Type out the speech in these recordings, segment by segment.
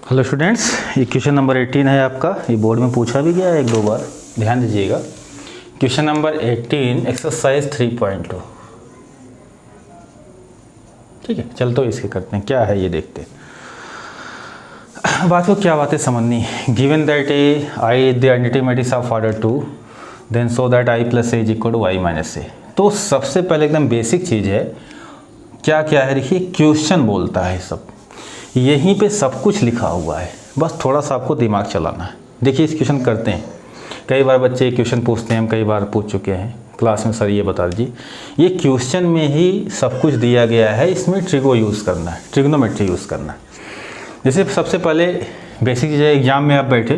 Hello students, ये question number 18 है आपका। ये बोर्ड में पूछा भी गया है एक दो बार, ध्यान दीजिएगा। Question number 18 exercise 3.2। ठीक है, चल तो इसके करते हैं, क्या है ये देखते हैं। बात को क्या बात है समझनी। Given that A I the identity matrix of order 2 then so that I plus A is equal to Y minus A. तो सबसे पहले एकदम बेसिक चीज़ है, क्या क्या है देखिए, क्वेश्चन बोलता है सब, यहीं पे सब कुछ लिखा हुआ है, बस थोड़ा सा आपको दिमाग चलाना है। देखिए इस क्वेश्चन करते हैं, कई बार बच्चे क्वेश्चन पूछते हैं, हम कई बार पूछ चुके हैं क्लास में, सर ये बता दीजिए। ये क्वेश्चन में ही सब कुछ दिया गया है, इसमें ट्रिगो यूज़ करना है, ट्रिग्नोमेट्री यूज़ करना है। जैसे सबसे पहले बेसिक चीज़ है, एग्जाम में आप बैठे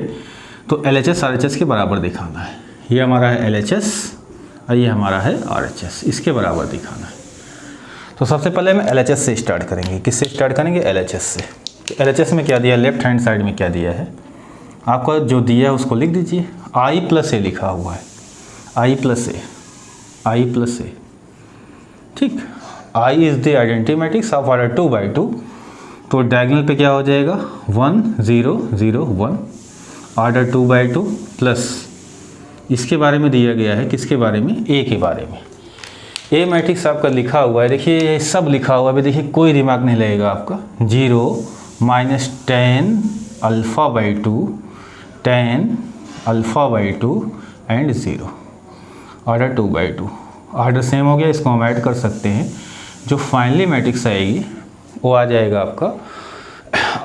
तो LHS RHS के बराबर दिखाना है। ये हमारा है LHS और ये हमारा है RHS, इसके बराबर दिखाना है। तो सबसे पहले हम LHS से स्टार्ट करेंगे। किससे स्टार्ट करेंगे? LHS से। तो LHS में क्या दिया है, लेफ्ट हैंड साइड में क्या दिया है आपका, जो दिया है उसको लिख दीजिए। I प्लस ए लिखा हुआ है, I plus A, I plus A. ठीक, I is the identity matrix of order 2/2। तो डायगोनल पे क्या हो जाएगा, 1 0 0 1, ऑर्डर 2/2 प्लस इसके बारे में दिया गया है, किसके बारे में, ए के बारे में। ए मैट्रिक्स आपका लिखा हुआ है, देखिए ये सब लिखा हुआ है, देखिए कोई दिमाग नहीं लगेगा आपका। 0 -10 α/2 10 α/2 एंड 0, ऑर्डर 2/2। ऑर्डर सेम हो गया, इसको हम ऐड कर सकते हैं। जो फाइनली मैट्रिक्स आएगी वो आ जाएगा आपका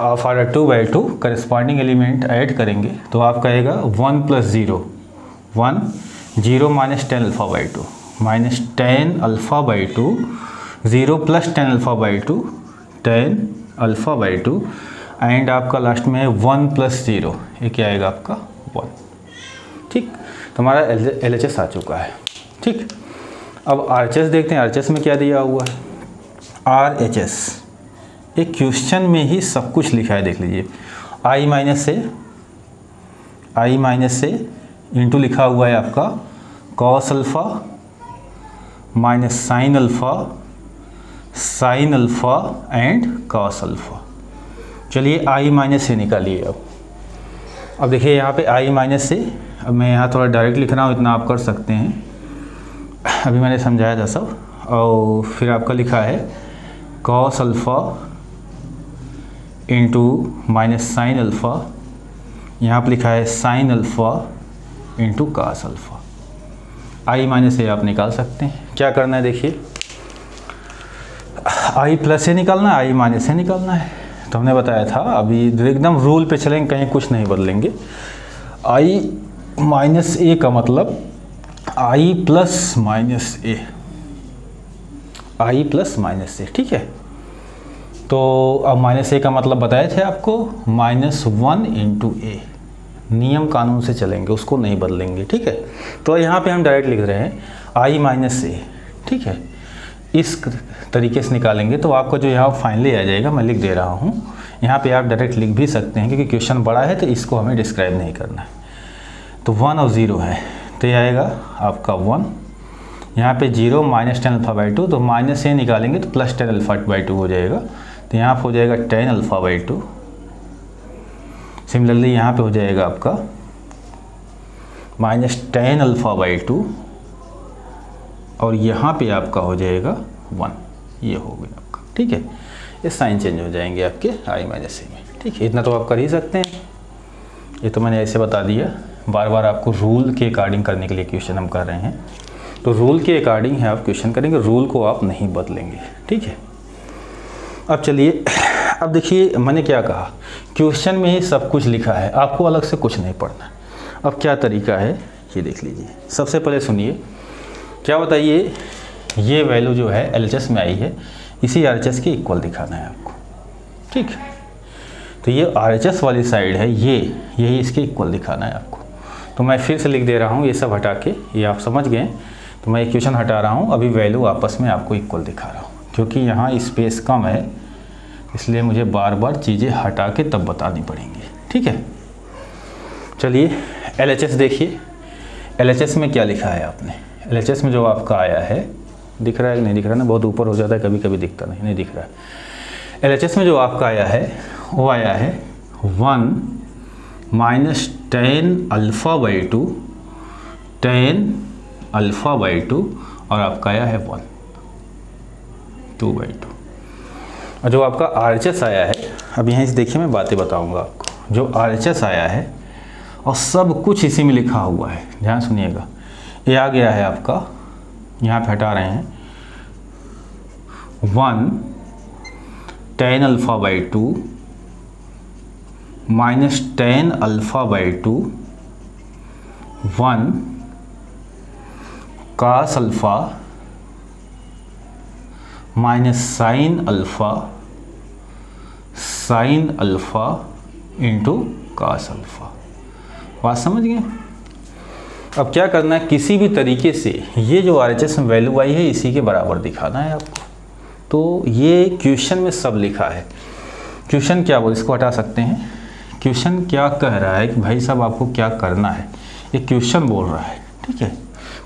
of order 2/2, corresponding element add करेंगे तो आपका आएगा 1 + 0 1 0 -10 α/2 -10 α/2 0 + 10 α/2 10 α/2 एंड आपका लास्ट में है 1 + 0, ये क्या आएगा आपका 1। ठीक, तो हमारा LHS आ चुका है। ठीक, अब RHS देखते हैं, RHS में क्या दिया हुआ है। RHS एक क्वेश्चन में ही सब कुछ लिखा है, देख लीजिए। I माइनस ए इंटू लिखा हुआ है आपका cos alpha minus sine alpha and cos alpha. चलिए I माइनस ए निकालिए। अब देखिए यहाँ पे I माइनस ए, अब मैं यहाँ थोड़ा डायरेक्ट लिख रहा हूँ, इतना आप कर सकते हैं, अभी मैंने समझाया था सब। और फिर आपका लिखा है cos alpha into minus sine alpha, यहाँ पर लिखा है sine alpha into cos alpha. I minus A आप निकाल सकते हैं। क्या करना है देखिए, I प्लस ए निकालना है, I माइनस ए निकालना है। तो हमने बताया था, अभी एकदम रूल पे चलेंगे, कहीं कुछ नहीं बदलेंगे। I माइनस ए का मतलब I plus minus A, I plus minus A. ठीक है, तो अब माइनस ए का मतलब बताए थे आपको, -1 × ए। नियम कानून से चलेंगे, उसको नहीं बदलेंगे। ठीक है, तो यहाँ पे हम डायरेक्ट लिख रहे हैं I माइनस ए। ठीक है, इस तरीके से निकालेंगे तो आपका जो यहाँ फाइनली आ जाएगा, मैं लिख दे रहा हूँ। यहाँ पे आप डायरेक्ट लिख भी सकते हैं, क्योंकि क्वेश्चन बड़ा है तो इसको हमें डिस्क्राइब नहीं करना है। तो 1 और 0 है, तो ये आएगा आपका 1। यहाँ पे 0 -10 α/2, तो माइनस ए निकालेंगे तो +10 α/2 हो जाएगा। तो यहाँ पर हो जाएगा 10 α/2। सिमिलरली यहाँ पे हो जाएगा आपका -10 α/2 और यहाँ पे आपका हो जाएगा 1, ये हो गया आपका। ठीक है, ये साइन चेंज हो जाएंगे आपके I माइनस ए में। ठीक है, इतना तो आप कर ही सकते हैं, ये तो मैंने ऐसे बता दिया। बार बार आपको रूल के अकॉर्डिंग करने के लिए क्वेश्चन हम कर रहे हैं, तो रूल के अकॉर्डिंग है आप क्वेश्चन करेंगे, रूल को आप नहीं बदलेंगे। ठीक है, अब चलिए, अब देखिए मैंने क्या कहा, क्वेश्चन में ही सब कुछ लिखा है, आपको अलग से कुछ नहीं पढ़ना। अब क्या तरीका है ये देख लीजिए। सबसे पहले सुनिए, क्या बताइए, ये वैल्यू जो है LHS में आई है, इसी RHS के इक्वल दिखाना है आपको। ठीक, तो ये RHS वाली साइड है, यही इसके इक्वल दिखाना है आपको। तो मैं फिर से लिख दे रहा हूँ, ये सब हटा के, ये आप समझ गए, तो मैं इक्वेशन हटा रहा हूँ, अभी वैल्यू आपस में आपको इक्वल दिखा रहा हूँ, क्योंकि यहाँ स्पेस कम है, इसलिए मुझे बार बार चीज़ें हटा के तब बतानी पड़ेंगी। ठीक है, चलिए LHS देखिए। LHS में क्या लिखा है आपने, LHS में जो आपका आया है, दिख रहा है कि नहीं दिख रहा ना, बहुत ऊपर हो जाता है, कभी कभी दिखता नहीं दिख रहा है। LHS में जो आपका आया है वो आया है 1 minus tan alpha by to, ten alpha by to, और आपका आया है 1, 2/2। और जो आपका RHS आया है, अब यहाँ से देखिए मैं बातें बताऊंगा आपको। जो RHS आया है और सब कुछ इसी में लिखा हुआ है, ध्यान सुनिएगा। ये आ गया है आपका, यहाँ पे हटा रहे हैं 1 tan alpha by two minus tan alpha by two, 1 cos alpha minus sine alpha, sine alpha into cos alpha. बात समझ गए? अब क्या करना है, किसी भी तरीके से ये जो RHS में वैल्यू आई है इसी के बराबर दिखाना है आपको। तो ये क्वेश्चन में सब लिखा है। क्वेश्चन क्या बोल, इसको हटा सकते हैं। क्वेश्चन क्या कह रहा है कि भाई साहब आपको क्या करना है, ये क्वेश्चन बोल रहा है, ठीक है।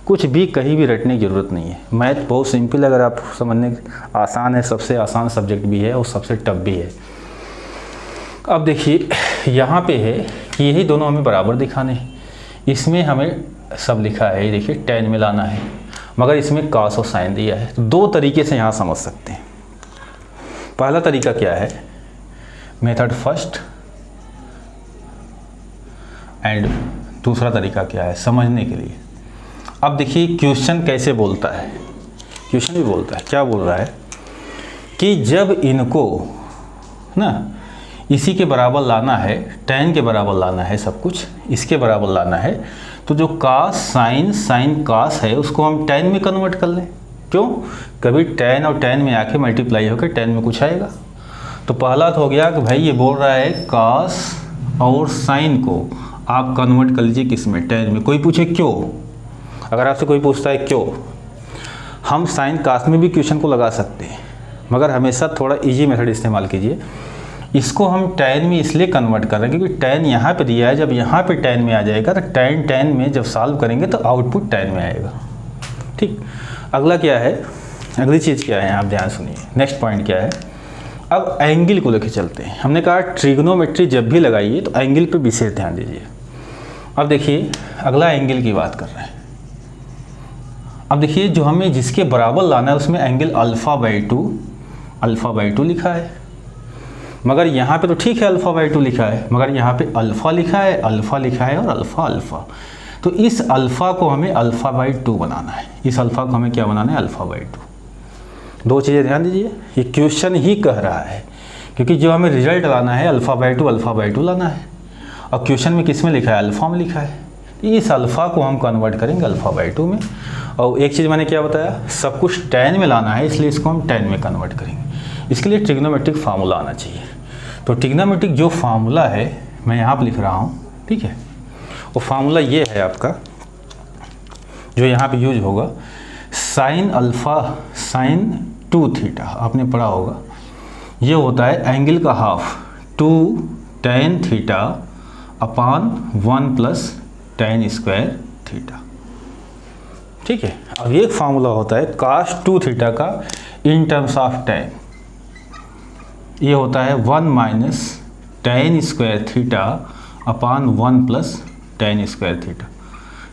कुछ भी कहीं भी रटने की ज़रूरत नहीं है। मैथ बहुत सिंपल, अगर आप समझने आसान है, सबसे आसान सब्जेक्ट भी है और सबसे टफ भी है। अब देखिए यहाँ पे है कि यही दोनों हमें बराबर दिखाने हैं। इसमें हमें सब लिखा है, ये देखिए 10 में लाना है, मगर इसमें कास और साइन दिया है। तो दो तरीके से यहाँ समझ सकते हैं। पहला तरीका क्या है, मेथड फर्स्ट, एंड दूसरा तरीका क्या है समझने के लिए। अब देखिए क्वेश्चन कैसे बोलता है, क्वेश्चन भी बोलता है, क्या बोल रहा है कि जब इनको ना इसी के बराबर लाना है, 10 के बराबर लाना है, सब कुछ इसके बराबर लाना है, तो जो कास साइन, साइन कास है उसको हम 10 में कन्वर्ट कर लें। क्यों? कभी 10 और 10 में आके मल्टीप्लाई होकर 10 में कुछ आएगा। तो पहला तो हो गया कि भाई ये बोल रहा है कास और साइन को आप कन्वर्ट कर लीजिए किस में, 10 में। कोई पूछे क्यों, अगर आपसे कोई पूछता है क्यों, हम साइन कास में भी क्वेश्चन को लगा सकते हैं, मगर हमेशा थोड़ा इजी मेथड इस्तेमाल कीजिए। इसको हम 10 में इसलिए कन्वर्ट कर रहे हैं क्योंकि 10 यहाँ पे दिया है, जब यहाँ पे 10 में आ जाएगा तो 10 में जब सॉल्व करेंगे तो आउटपुट 10 में आएगा। ठीक, अगला क्या है, अगली चीज़ क्या है, आप ध्यान सुनिए। नेक्स्ट पॉइंट क्या है, अब एंगल को लेकर चलते हैं। हमने कहा ट्रिग्नोमेट्री जब भी लगाइए तो एंगल पे विशेष ध्यान दीजिए। अब देखिए अगला एंगल की बात कर रहे हैं। अब देखिए जो हमें जिसके बराबर लाना है उसमें एंगल अल्फ़ा बाई टू लिखा है, मगर यहाँ पे तो ठीक है अल्फ़ा बाई टू लिखा है, मगर यहाँ पे अल्फ़ा लिखा है, अल्फ़ा लिखा है और अल्फ़ा अल्फ़ा। तो इस अल्फ़ा को हमें अल्फ़ा बाई टू बनाना है, इस अल्फ़ा को हमें क्या बनाना है, अल्फ़ा बाई टू। दो चीज़ें ध्यान दीजिए, ये क्वेश्चन ही कह रहा है, क्योंकि जो हमें रिजल्ट लाना है अल्फ़ा बाई टू लाना है, और क्वेश्चन में किस में लिखा है, अल्फ़ा में लिखा है। इस अल्फ़ा को हम कन्वर्ट करेंगे अल्फ़ा बाई टू में। और एक चीज़ मैंने क्या बताया, सब कुछ 10 में लाना है, इसलिए इसको हम 10 में कन्वर्ट करेंगे। इसके लिए ट्रिग्नोमेट्रिक फार्मूला आना चाहिए। तो ट्रिग्नोमेट्रिक जो फार्मूला है मैं यहाँ पर लिख रहा हूँ, ठीक है। वो फार्मूला ये है आपका, जो यहाँ पे यूज होगा, साइन अल्फ़ा साइन 2 थीटा, आपने पढ़ा होगा। ये होता है एंगल का half 2 tan theta upon 1 plus tan square theta, ठीक है। अब एक फार्मूला होता है cos 2 थीटा का इन टर्म्स ऑफ tan, ये होता है 1 minus tan square theta upon 1 plus tan square theta.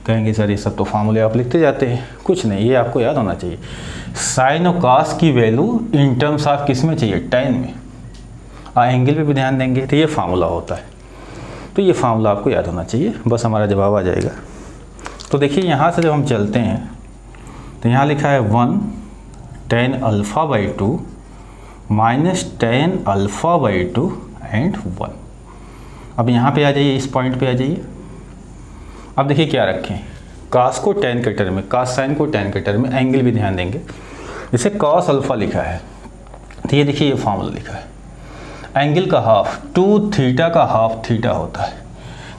कहेंगे सर ये सब तो फार्मूले आप लिखते जाते हैं, कुछ नहीं, ये आपको याद होना चाहिए। साइन और कास की वैल्यू इन टर्म्स ऑफ किस में चाहिए, tan में, और एंगल पे भी ध्यान देंगे तो ये फार्मूला होता है। तो ये फार्मूला आपको याद होना चाहिए, बस हमारा जवाब आ जाएगा। तो देखिए यहाँ से जब हम चलते हैं तो यहाँ लिखा है 1 tan alpha by two minus tan alpha by to and 1। अब यहाँ पे आ जाइए, इस पॉइंट पे आ जाइए। अब देखिए क्या रखें, कास को tan के टर्म में, कास साइन को tan के टर्म में, एंगल भी ध्यान देंगे। इसे cos अल्फ़ा लिखा है, तो ये देखिए ये फार्मूला लिखा है, एंगल का हाफ 2 थीटा का हाफ थीटा होता है।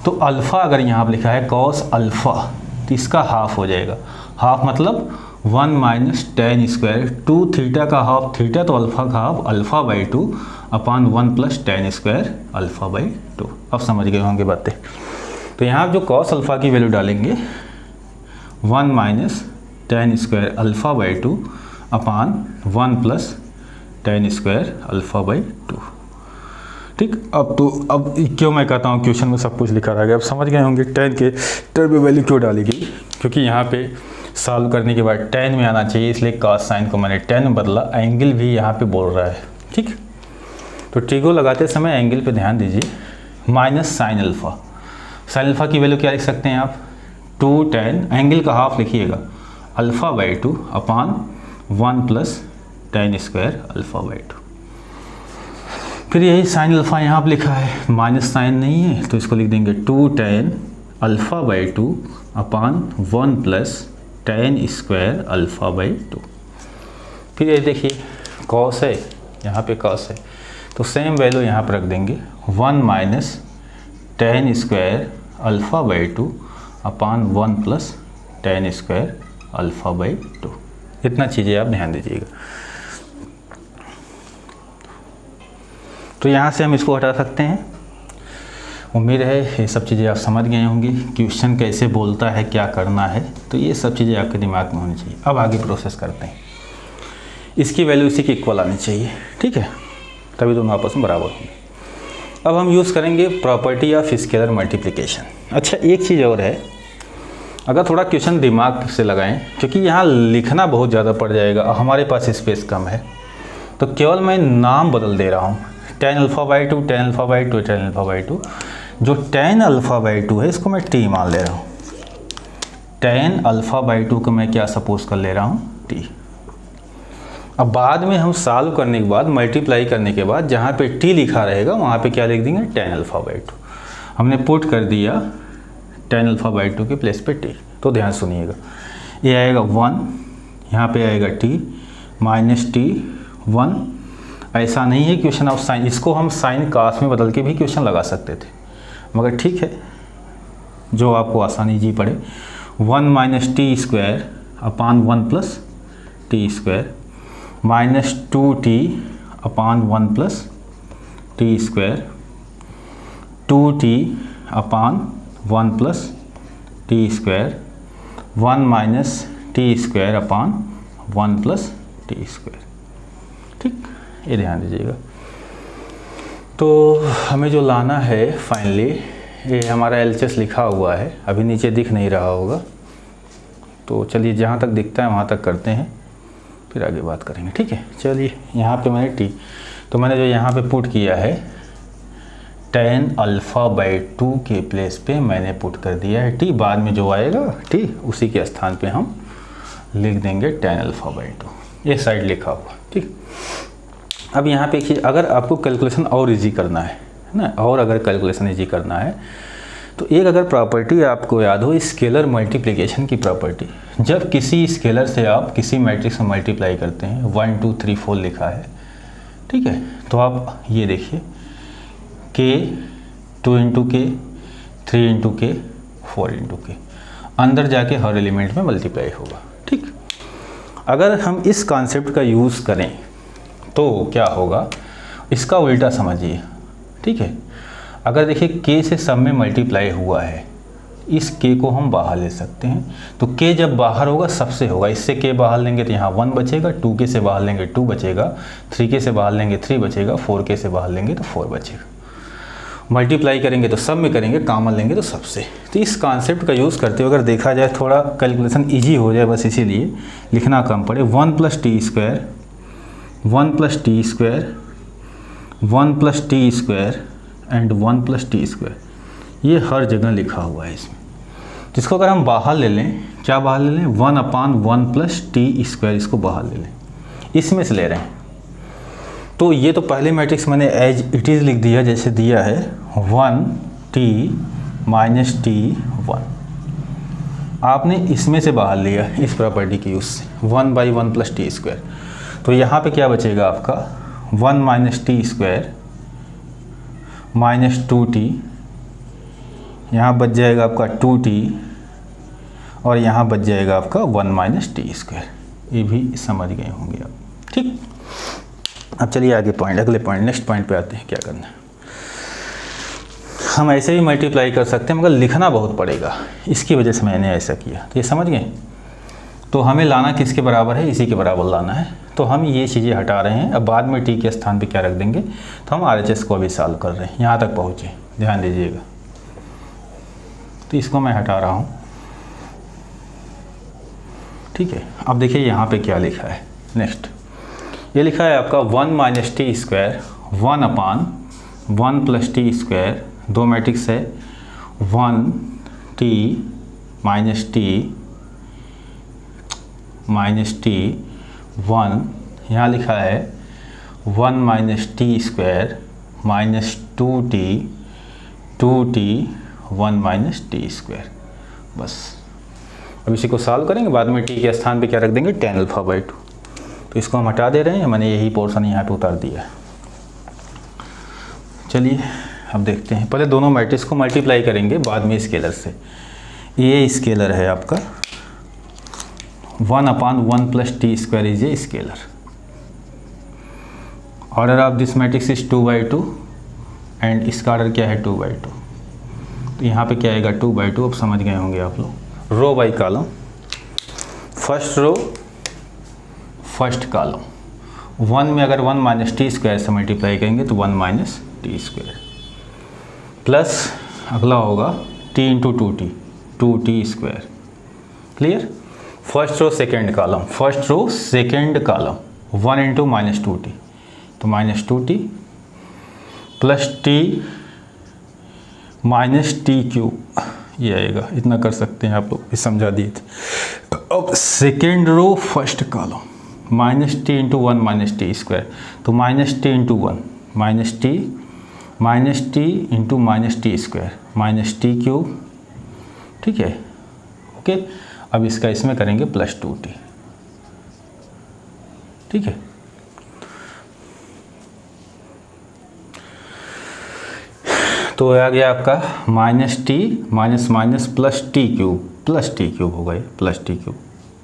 तो अल्फ़ा अगर यहाँ पर लिखा है cos अल्फ़ा, तो इसका हाफ हो जाएगा, हाफ मतलब 1 माइनस tan स्क्वायर, 2 थीटा का हाफ थीटा, तो अल्फ़ा का half alpha by 2 upon 1 plus tan square alpha by 2। अब समझ गए होंगे बातें। तो यहाँ जो cos अल्फ़ा की वैल्यू डालेंगे 1 minus tan square alpha by 2 upon 1 plus tan square alpha by 2, ठीक। अब क्यों मैं कहता हूँ क्वेश्चन में सब कुछ लिखा रहेगा, अब समझ गए होंगे tan के टर्म में वैल्यू क्यों डाली गई, क्योंकि यहाँ पे सॉल्व करने के बाद tan में आना चाहिए, इसलिए cos साइन को मैंने tan में बदला, एंगल भी यहाँ पे बोल रहा है। ठीक, तो टीगो लगाते समय एंगल पे ध्यान दीजिए, minus sine alpha. Sine alpha की वैल्यू क्या लिख सकते हैं आप, 2 tan, एंगल का हाफ लिखिएगा α/2 अपान 1 प्लस tan स्क्वायर α/2। फिर यही साइन अल्फ़ा यहाँ पर लिखा है, माइनस साइन नहीं है तो इसको लिख देंगे 2 tan α/2 अपान 1 प्लस tan स्क्वायर α/2। फिर ये देखिए कॉस है, यहाँ पे कॉस है, तो सेम वैल्यू यहाँ पर रख देंगे 1 माइनस tan स्क्वायर α/2 अपान 1 प्लस tan स्क्वायर α/2। इतना चीज़ें आप ध्यान दीजिएगा। तो यहाँ से हम इसको हटा सकते हैं। उम्मीद है ये सब चीज़ें आप समझ गए होंगी, क्वेश्चन कैसे बोलता है, क्या करना है, तो ये सब चीज़ें आपके दिमाग में होनी चाहिए। अब आगे प्रोसेस करते हैं। इसकी वैल्यू इसी की इक्वल आनी चाहिए, ठीक है, तभी दोनों आपस में बराबर होंगे। अब हम यूज़ करेंगे प्रॉपर्टी ऑफ स्केलर मल्टीप्लिकेशन। अच्छा, एक चीज़ और है, अगर थोड़ा क्वेश्चन दिमाग से लगाएं, क्योंकि यहाँ लिखना बहुत ज़्यादा पड़ जाएगा, हमारे पास स्पेस कम है, तो केवल मैं नाम बदल दे रहा हूँ, tan α/2 tan α/2 tan α/2। जो tan α/2 है इसको मैं t मान ले रहा हूँ, tan α/2 को मैं क्या सपोज कर ले रहा हूँ, t। अब बाद में हम सॉल्व करने के बाद, मल्टीप्लाई करने के बाद, जहाँ पे t लिखा रहेगा वहाँ पे क्या लिख देंगे, tan α/2। हमने पुट कर दिया tan α/2 के प्लेस पे t। तो ध्यान सुनिएगा, ये आएगा 1, यहाँ पे आएगा t माइनस t 1। ऐसा नहीं है क्वेश्चन ऑफ साइन, इसको हम साइन कास में बदल के भी क्वेश्चन लगा सकते थे, मगर ठीक है जो आपको आसानी जी पड़े। 1 minus T square upon 1 plus T square minus 2t अपान 1 प्लस टी स्क्वायर, 2t अपान 1 plus T square, 1 minus T square upon 1 plus T square. ठीक, ये ध्यान दीजिएगा। तो हमें जो लाना है फाइनली, ये हमारा LHS लिखा हुआ है, अभी नीचे दिख नहीं रहा होगा, तो चलिए जहाँ तक दिखता है वहाँ तक करते हैं, फिर आगे बात करेंगे। ठीक है, चलिए यहाँ पे मैंने t, तो मैंने जो यहाँ पे पुट किया है tan α/2 के प्लेस पे मैंने पुट कर दिया है t। बाद में जो आएगा t उसी के स्थान पे हम लिख देंगे tan α/2, ये साइड लिखा हुआ। ठीक, अब यहाँ पे देखिए, अगर आपको कैलकुलेशन और इजी करना है ना, और अगर कैलकुलेशन इजी करना है तो एक अगर प्रॉपर्टी आपको याद हो, स्केलर मल्टीप्लिकेशन की प्रॉपर्टी। जब किसी स्केलर से आप किसी मैट्रिक्स में मल्टीप्लाई करते हैं, 1 2 3 4 लिखा है, ठीक है, तो आप ये देखिए k 2 इंटू के, 3 इंटू के, 4 इंटू के, अंदर जाके हर एलिमेंट में मल्टीप्लाई होगा। ठीक, अगर हम इस कॉन्सेप्ट का यूज़ करें तो क्या होगा, इसका उल्टा समझिए। ठीक है, अगर देखिए k से सब में मल्टीप्लाई हुआ है, इस k को हम बाहर ले सकते हैं, तो k जब बाहर होगा सबसे होगा, इससे k बाहर लेंगे तो यहाँ 1 बचेगा, 2k से बाहर लेंगे 2 बचेगा, 3k से बाहर लेंगे 3 बचेगा, 4k से बाहर लेंगे तो 4 बचेगा। मल्टीप्लाई करेंगे तो सब में करेंगे, कॉमन लेंगे तो सबसे। तो इस कॉन्सेप्ट का यूज़ करते हुए अगर देखा जाए, थोड़ा कैलकुलेशन ईजी हो जाए, बस इसीलिए लिखना कम पड़े, 1 plus T square, 1 plus T square, 1 plus T square and 1 plus T square, ये हर जगह लिखा हुआ है इसमें। जिसको अगर हम बाहर ले लें, क्या बाहर ले लें, 1 अपान 1 प्लस टी स्क्वायर, इसको बाहर ले लें, इसमें से ले रहे हैं। तो ये तो पहले मैट्रिक्स मैंने एज इट इज़ लिख दिया, जैसे दिया है 1 टी माइनस टी 1, आपने इसमें से बाहर लिया इस प्रॉपर्टी के यूज़ से, 1/1 प्लस टी स्क्वायर। तो यहाँ पे क्या बचेगा आपका, 1 minus T square minus 2t, यहाँ बच जाएगा आपका 2t, और यहाँ बच जाएगा आपका 1 माइनस टी स्क्वायर। ये भी समझ गए होंगे आप। ठीक, अब चलिए आगे अगले पॉइंट, नेक्स्ट पॉइंट पे आते हैं, क्या करना है। हम ऐसे ही मल्टीप्लाई कर सकते हैं, मगर लिखना बहुत पड़ेगा, इसकी वजह से मैंने ऐसा किया। तो ये समझ गए। तो हमें लाना किसके बराबर है, इसी के बराबर लाना है। तो हम ये चीज़ें हटा रहे हैं। अब बाद में टी के स्थान पे क्या रख देंगे, तो हम RHS को अभी सॉल्व कर रहे हैं, यहाँ तक पहुँचे, ध्यान दीजिएगा। तो इसको मैं हटा रहा हूँ, ठीक है। अब देखिए यहाँ पे क्या लिखा है। नेक्स्ट ये लिखा है आपका 1 माइनस टी स्क्वायर 1 अपान 1 प्लस टी स्क्वायर, दो मैट्रिक्स है 1 टी माइनस टी 1, यहाँ लिखा है 1 minus T square minus 2t 1 minus T square. बस अब इसी को सॉल्व करेंगे, बाद में t के स्थान पे क्या रख देंगे, tan अल्फा बाई 2। तो इसको हम हटा दे रहे हैं, मैंने यही पोर्शन यहाँ पे उतार दिया है। चलिए अब देखते हैं, पहले दोनों मैट्रिक्स को मल्टीप्लाई करेंगे, बाद में स्केलर से। ये स्केलर है आपका 1 अपान 1 plus T square is a scalar. Order of this matrix is 2/2 and इसका ऑर्डर क्या है 2/2। तो यहाँ पे क्या आएगा 2/2, अब समझ गए होंगे आप लोग। Row by column, first row first column. 1 में अगर 1 माइनस टी स्क्वायर से मल्टीप्लाई करेंगे तो 1 माइनस टी स्क्वायर, प्लस अगला होगा t into 2t square. Clear. First row second column, first row second column 1 into minus 2t, तो minus 2t plus t minus T cube, ये आएगा। इतना कर सकते हैं आप लोग, ये समझा दिए थे। अब second row first column minus T into 1 minus T square, तो minus T into 1 minus T into minus T square minus T cube, ठीक है। ओके, अब इसका इसमें करेंगे प्लस 2t, ठीक है। तो आ गया आपका minus T minus minus plus T cube होगा, ये प्लस टी क्यूब,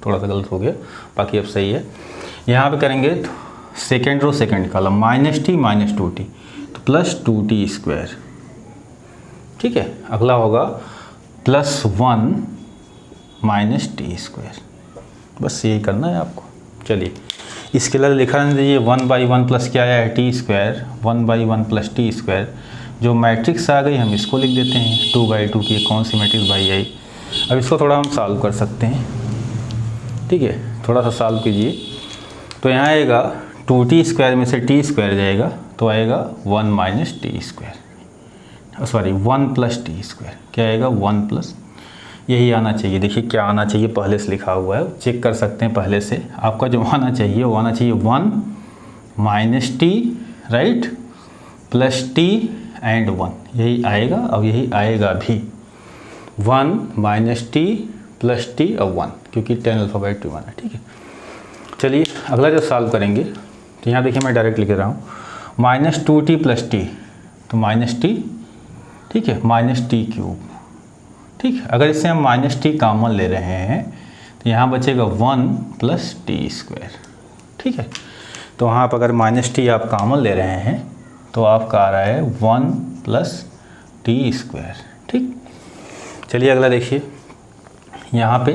थोड़ा सा गलत हो गया, बाकी अब सही है। यहाँ पे करेंगे तो second row second column minus T minus 2t, तो प्लस 2t स्क्वायर, ठीक है। अगला होगा प्लस 1 माइनस टी स्क्वायर। बस यही करना है आपको। चलिए स्केलर लिखा रहने दीजिए 1/1 प्लस क्या आया है T square, 1/1 plus T square. जो मैट्रिक्स आ गई हम इसको लिख देते हैं 2/2 की, कौन सी मैट्रिक्स बाई आई। अब इसको थोड़ा हम सॉल्व कर सकते हैं, ठीक है। थोड़ा सा सॉल्व कीजिए, तो यहाँ आएगा 2t स्क्वायर में से t स्क्वायर जाएगा, तो आएगा 1 minus T square, sorry 1 plus T square. क्या आएगा 1 प्लस, यही आना चाहिए। देखिए क्या आना चाहिए, पहले से लिखा हुआ है, चेक कर सकते हैं पहले से। आपका जो आना चाहिए वो आना चाहिए 1 minus T, right, plus T and 1, यही आएगा। अब यही आएगा भी 1 माइनस टी प्लस टी और 1, क्योंकि tan अल्फा बाई 2 आना, ठीक है। चलिए अगला जो सॉल्व करेंगे, तो यहाँ देखिए मैं डायरेक्ट लिख रहा हूँ माइनस 2t प्लस टी, तो माइनस टी, ठीक है, माइनस टी क्यूब, ठीक है। अगर इससे हम माइनस टी कॉमन ले रहे हैं तो यहाँ बचेगा 1 प्लस टी स्क्वायर, ठीक है। तो वहाँ पर अगर माइनस टी आप कॉमन ले रहे हैं तो आपका आ रहा है 1 प्लस टी स्क्वायर, ठीक। चलिए अगला देखिए, यहाँ पे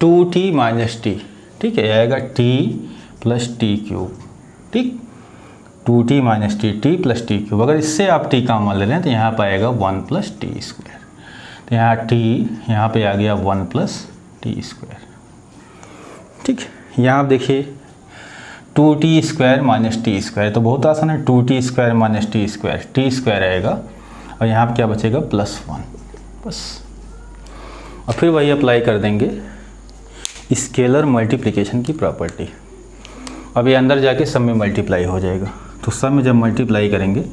2t माइनस टी, ठीक है, आएगा t प्लस टी क्यूब, ठीक। 2t minus T plus T cube. अगर इससे आप t कॉमन ले रहे हैं तो यहाँ पर आएगा 1 प्लस टी स्क्वायर, तो यहाँ t यहाँ पे आ गया 1 प्लस टी स्क्वायर, ठीक है। यहाँ आप देखिए 2t square minus T square, तो बहुत आसान है, 2t square minus T square आएगा, और यहाँ पर क्या बचेगा प्लस 1, बस। और फिर वही अप्लाई कर देंगे स्केलर मल्टीप्लिकेशन की प्रॉपर्टी। अब ये अंदर जाके सब में मल्टीप्लाई हो जाएगा, तो सब में जब मल्टीप्लाई करेंगे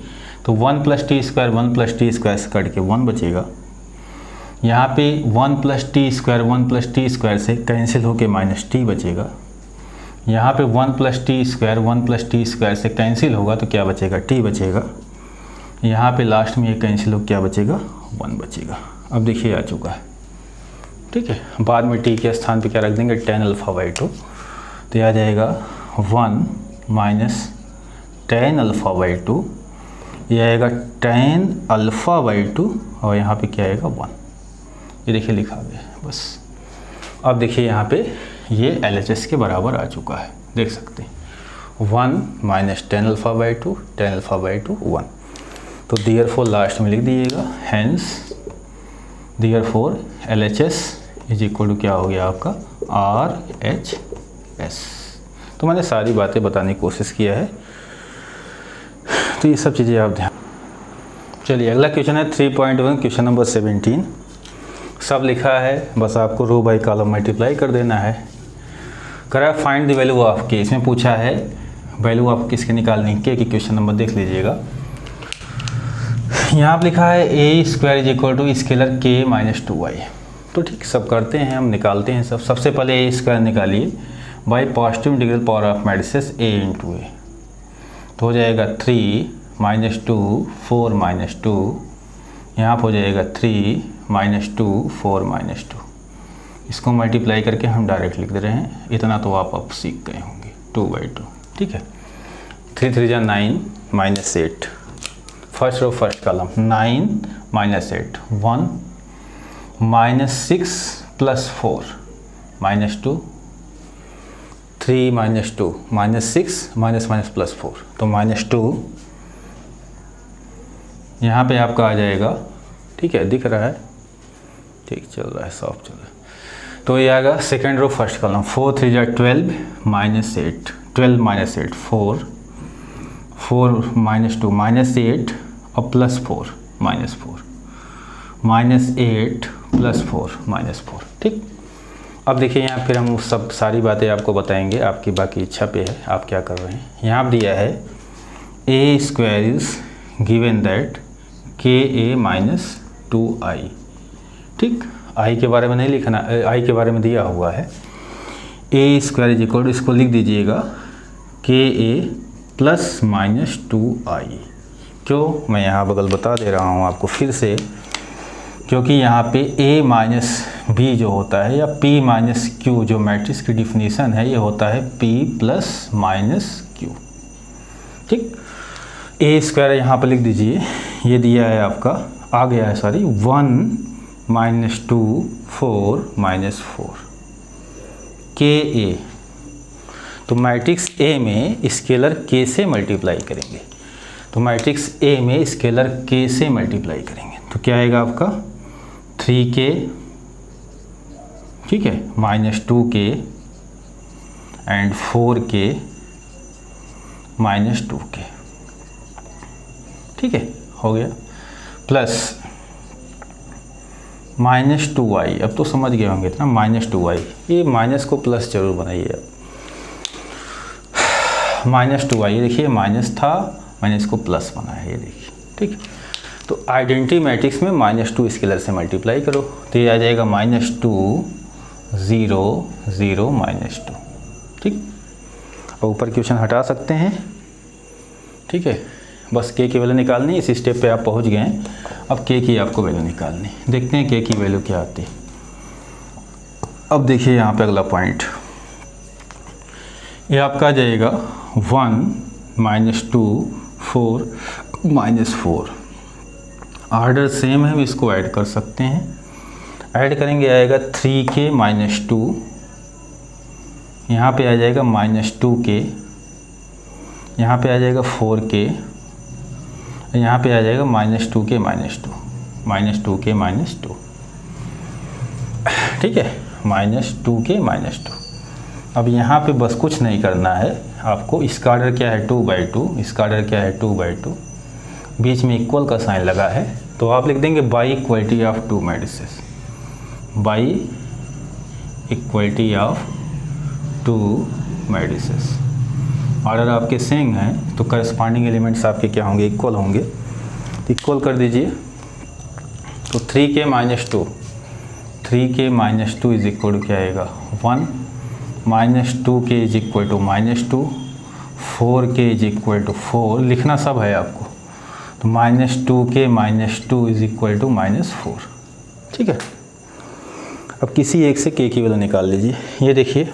तो 1 प्लस टी स्क्वायर से कट के 1 बचेगा। यहाँ पे 1 प्लस टी स्क्वायर से कैंसिल होके माइनस टी बचेगा। यहाँ पे 1 प्लस टी स्क्वायर से कैंसिल होगा तो क्या बचेगा, टी बचेगा। यहाँ पे लास्ट में ये कैंसिल हो क्या बचेगा, 1 बचेगा। अब देखिए आ चुका है, ठीक है। बाद में टी के स्थान पे क्या रख देंगे, tan अल्फा बाई 2, तो यह आ जाएगा 1 माइनस tan अल्फा बाई 2, यह आएगा tan अल्फा बाई 2, और यहाँ पे क्या आएगा 1, ये देखिए लिखा गया है बस। अब देखिए यहाँ पे ये LHS के बराबर आ चुका है, देख सकते हैं 1 minus tan alpha by two 1। तो देयरफॉर लास्ट में लिख दीजिएगा hence therefore LHS is equal to क्या हो गया आपका RHS। तो मैंने सारी बातें बताने की कोशिश किया है, तो ये सब चीज़ें आप ध्यान। चलिए अगला क्वेश्चन है 3.1 क्वेश्चन नंबर 17। सब लिखा है, बस आपको रो बाई कॉलम मल्टीप्लाई कर देना है। करा फाइंड द वैल्यू ऑफ के, इसमें पूछा है वैल्यू ऑफ किसके निकालनी के की क्वेश्चन नंबर देख लीजिएगा। यहाँ पर लिखा है A square is equal to scalar के माइनस 2y। तो ठीक सब करते हैं, हम निकालते हैं सब। सबसे पहले ए स्क्वायर निकालिए by positive integral power of matrices a into A. तो हो जाएगा 3 माइनस 2 4 माइनस 2, यहाँ पर हो जाएगा 3 माइनस 2 4 माइनस 2। इसको मल्टीप्लाई करके हम डायरेक्ट लिख दे रहे हैं, इतना तो आप अब सीख गए होंगे 2/2। ठीक है, 3 3 जा 9 minus 8, first row first column 9 minus 8 1 minus 6 plus 4 minus 2 3 minus 2 minus 6 minus minus plus 4, तो माइनस 2 यहाँ पे आपका आ जाएगा। ठीक है, दिख रहा है, ठीक चल रहा है, सॉफ्ट चल रहा है। तो ये आएगा सेकेंड रो फर्स्ट कॉलम 4 3 जा 12 माइनस 8 12 माइनस 8 4 4 माइनस 2 माइनस 8 और plus 4 minus 4 minus 8 plus 4 minus 4। ठीक, अब देखिए यहाँ फिर हम सब सारी बातें आपको बताएंगे, आपकी बाकी इच्छा पे है आप क्या कर रहे हैं। यहाँ दिया है A square is given that के ए माइनस 2i। ठीक, आई के बारे में नहीं लिखना, आई के बारे में दिया हुआ है। A square is equal to, इसको लिख दीजिएगा के ए प्लस माइनस 2i। क्यों, मैं यहाँ बगल बता दे रहा हूँ आपको फिर से, क्योंकि यहाँ पे a माइनस बी जो होता है या p माइनस क्यू जो मैट्रिक्स की डिफिनीशन है, ये होता है p प्लस माइनस क्यू। ठीक, ए स्क्वायर यहाँ पर लिख दीजिए, ये दिया है आपका, आ गया है सॉरी 1 माइनस 2 4 माइनस 4 के ए। तो मैट्रिक्स ए में स्केलर के से मल्टीप्लाई करेंगे, तो मैट्रिक्स ए में स्केलर के से मल्टीप्लाई करेंगे तो क्या आएगा आपका 3k, ठीक है, minus 2k and 4k minus 2k। ठीक है, हो गया, प्लस माइनस 2i। अब तो समझ गए होंगे इतना, माइनस 2i, ये माइनस को प्लस जरूर बनाइए आप। माइनस 2i, देखिए माइनस था, मैंने इसको प्लस बनाया, ये देखिए। ठीक, तो आइडेंटिटी मैट्रिक्स में माइनस 2 स्केलर से मल्टीप्लाई करो तो ये आ जाएगा माइनस 2 0 0 माइनस 2। ठीक, और ऊपर क्वेश्चन हटा सकते हैं। ठीक है, बस के की वैल्यू निकालनी, इस स्टेप पे आप पहुंच गए हैं। अब के की आपको वैल्यू निकालनी, देखते हैं के की वैल्यू क्या आती है। अब देखिए यहाँ पे अगला पॉइंट, ये आपका आ जाएगा 1 माइनस 2 4 माइनस 4। ऑर्डर सेम है, हम इसको ऐड कर सकते हैं। ऐड करेंगे आएगा 3k माइनस 2, यहाँ पे आ जाएगा माइनस 2k, यहाँ पे आ जाएगा 4k, यहाँ पे आ जाएगा minus 2k minus 2 minus 2k minus 2। ठीक है, माइनस 2k माइनस 2। अब यहाँ पे बस कुछ नहीं करना है आपको, इसका ऑर्डर क्या है 2/2, इसका ऑर्डर क्या है 2/2, बीच में इक्वल का साइन लगा है तो आप लिख देंगे by equality of 2 matrices, by equality of 2 matrices. Order आपके सेम हैं तो करस्पॉन्डिंग एलिमेंट्स आपके क्या होंगे, इक्वल होंगे। इक्वल कर दीजिए तो 3k minus 2, 3k minus 2 is equal to क्या आएगा 1, minus 2k is equal to minus 2, 4k is equal to 4, लिखना सब है आपको, तो minus 2k minus 2 is equal to minus 4। ठीक है, अब किसी एक से k की वैल्यू निकाल लीजिए। ये देखिए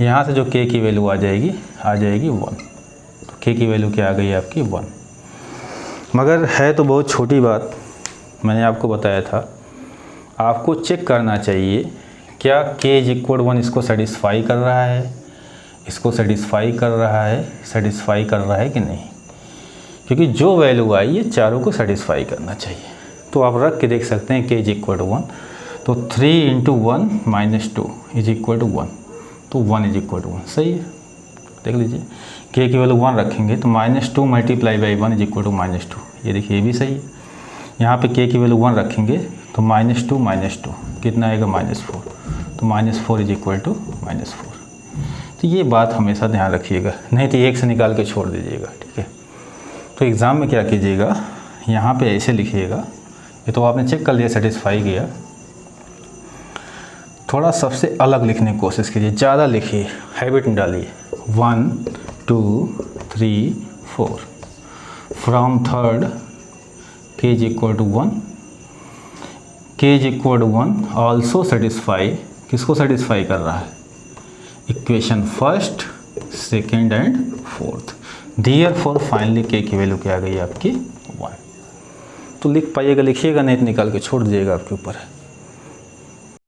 यहाँ से जो k की वैल्यू आ जाएगी 1, तो k की वैल्यू क्या आ गई आपकी 1। मगर है तो बहुत छोटी बात, मैंने आपको बताया था आपको चेक करना चाहिए क्या k इज इक्वल 1 इसको सेटिस्फाई कर रहा है, इसको सेटिस्फाई कर रहा है कि नहीं, क्योंकि जो वैल्यू आई ये चारों को सेटिस्फाई करना चाहिए। तो आप रख के देख सकते हैं k इज इक्वल टू 1, तो 3 into 1 minus 2 is equal to 1, तो 1 इज इक्वल टू 1, सही है। देख लीजिए k की वैल्यू 1 रखेंगे तो -2 multiply by 1 is equal to -2, ये देखिए ये भी सही है। यहाँ पे k की वैल्यू 1 रखेंगे तो -2 कितना आएगा -4, तो -4 इज इक्वल टू -4। तो ये बात हमेशा ध्यान रखिएगा, नहीं तो एक से निकाल के छोड़ दीजिएगा, ठीक है। तो एग्ज़ाम में क्या कीजिएगा, यहाँ पे ऐसे लिखिएगा, ये तो आपने चेक कर लिया सेटिस्फाई किया, थोड़ा सबसे अलग लिखने की कोशिश कीजिए, ज़्यादा लिखिए, हैबिट में डालिए। 1 2 3 4 from third k is equal to 1, k is equal to 1 also satisfy, किसको सेटिस्फाई कर रहा है, equation first second and fourth. Therefore finally k की वैल्यू क्या आ गई आपकी 1। तो लिख पाइएगा लिखिएगा, नहीं तो निकाल के छोड़ दीजिएगा आपके ऊपर है।